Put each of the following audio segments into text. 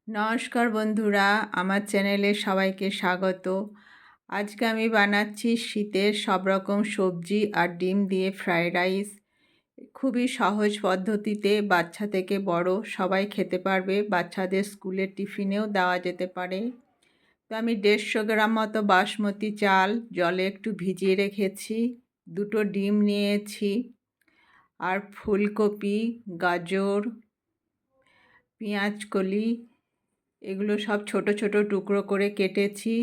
নমস্কার বন্ধুরা, আমার চ্যানেলে সবাইকে স্বাগত। আজকে আমি বানাচ্ছি শীতের সব রকম সবজি আর ডিম দিয়ে ফ্রাইড রাইস। খুবই সহজ পদ্ধতিতে বাচ্চা থেকে বড় সবাই খেতে পারবে, বাচ্চাদের স্কুলের টিফিনেও দেওয়া যেতে পারে। তো আমি 150 গ্রাম মতো বাসমতি চাল জলে একটু ভিজিয়ে রেখেছি, 2টো ডিম নিয়েছি, আর ফুলকপি, গাজর, পেঁয়াজকলি এগুলো সব ছোট ছোট টুকরো করে কেটেছি।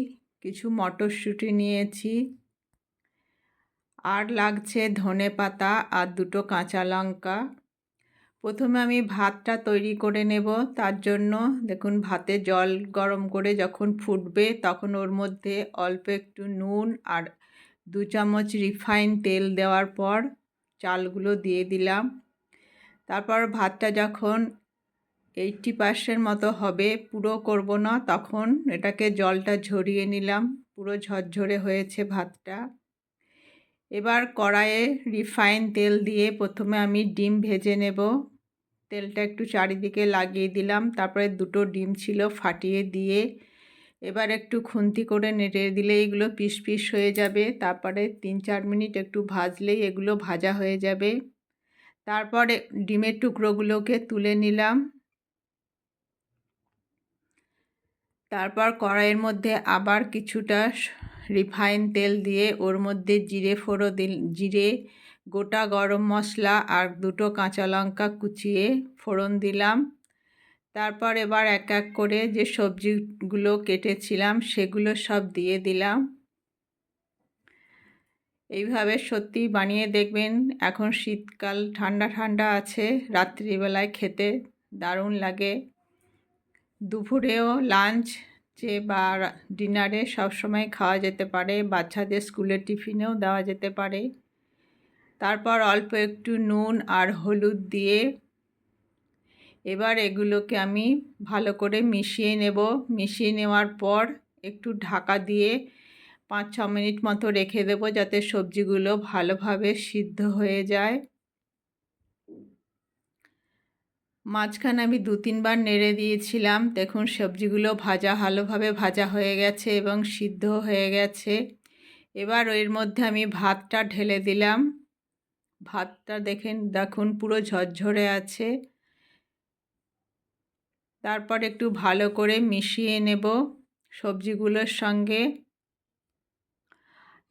কিছু মটরশুঁটি নিয়েছি, আর লাগছে ধনেপাতা আর 2টো কাঁচা লঙ্কা। প্রথমে আমি ভাতটা তৈরি করে নেব। তার জন্য দেখুন, ভাতে জল গরম করে যখন ফুটবে তখন ওর মধ্যে অল্প একটু নুন আর 2 চামচ রিফাইন তেল দেওয়ার পর চালগুলো দিয়ে দিলাম। তারপর ভাতটা যখন 80% মতো হবে, পুরো করব না, তখন এটাকে জলটা ঝরিয়ে নিলাম। পুরো ঝরঝরে হয়েছে ভাতটা। এবার কড়াইয়ে রিফাইন তেল দিয়ে প্রথমে আমি ডিম ভেজে নেব। তেলটা একটু চারিদিকে লাগিয়ে দিলাম, তারপরে 2টো ডিম ছিল ফাটিয়ে দিয়ে এবার একটু খুন্তি করে নেড়ে দিলে এগুলো পিস পিস হয়ে যাবে। তারপরে 3-4 মিনিট একটু ভাজলেই এগুলো ভাজা হয়ে যাবে। তারপরে ডিমের টুকরোগুলোকে তুলে নিলাম। তারপর কড়াইয়ের মধ্যে আবার কিছুটা রিফাইন তেল দিয়ে ওর মধ্যে জিরে, গোটা গরম মশলা আর 2টো কাঁচা লঙ্কা কুচিয়ে ফোড়ন দিলাম। তারপর এবার এক এক করে যে সবজিগুলো কেটেছিলাম সেগুলো সব দিয়ে দিলাম। এইভাবে সত্যি বানিয়ে দেখবেন। এখন শীতকাল, ঠান্ডা ঠান্ডা আছে, রাত্রিবেলায় খেতে দারুণ লাগে। দুপুরেও লাঞ্চে বা ডিনারে সবসময় খাওয়া যেতে পারে, বাচ্চাদের স্কুলের টিফিনেও দেওয়া যেতে পারে। তারপর অল্প একটু নুন আর হলুদ দিয়ে এবার এগুলোকে আমি ভালো করে মিশিয়ে নেব। মিশিয়ে নেওয়ার পর একটু ঢাকা দিয়ে 5-6 মিনিট মতো রেখে দেব, যাতে সবজিগুলো ভালোভাবে সিদ্ধ হয়ে যায়। মাঝখানে আমি 2-3 বার নেড়ে দিয়েছিলাম। দেখুন, সবজিগুলো ভালোভাবে ভাজা হয়ে গেছে এবং সিদ্ধ হয়ে গেছে। এবার এর মধ্যে আমি ভাতটা ঢেলে দিলাম। ভাতটা দেখুন পুরো ঝরঝরে আছে। তারপর একটু ভালো করে মিশিয়ে নেব সবজিগুলোর সঙ্গে।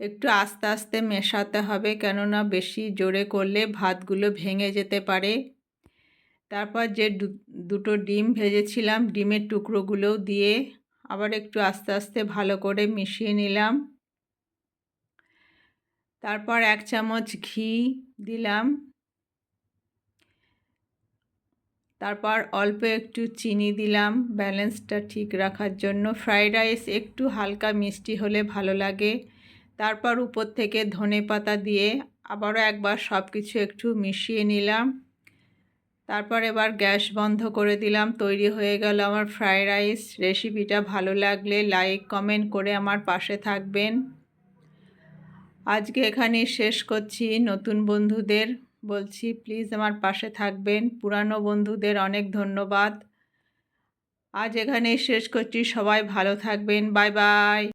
একটু আস্তে আস্তে মেশাতে হবে, কেননা বেশি জোরে করলে ভাতগুলো ভেঙে যেতে পারে। তারপর যে 2টো ডিম ভেজেছিলাম, ডিমের টুকরোগুলোও দিয়ে আবার একটু আস্তে আস্তে ভালো করে মিশিয়ে নিলাম। তারপর 1 চামচ ঘি দিলাম। তারপর অল্প একটু চিনি দিলাম ব্যালেন্সটা ঠিক রাখার জন্য। ফ্রাইড রাইস একটু হালকা মিষ্টি হলে ভালো লাগে। তারপর উপর থেকে ধনেপাতা দিয়ে আবারও একবার সব কিছু একটু মিশিয়ে নিলাম। তারপর এবার গ্যাস বন্ধ করে দিলাম। তৈরি হয়ে গেল আমার ফ্রাইড রাইস। রেসিপিটা ভালো লাগলে লাইক কমেন্ট করে আমার পাশে থাকবেন। আজকে এখানেই শেষ করছি। নতুন বন্ধুদের বলছি, প্লিজ আমার পাশে থাকবেন। পুরানো বন্ধুদের অনেক ধন্যবাদ। আজ এখানেই শেষ করছি। সবাই ভালো থাকবেন। Bye bye.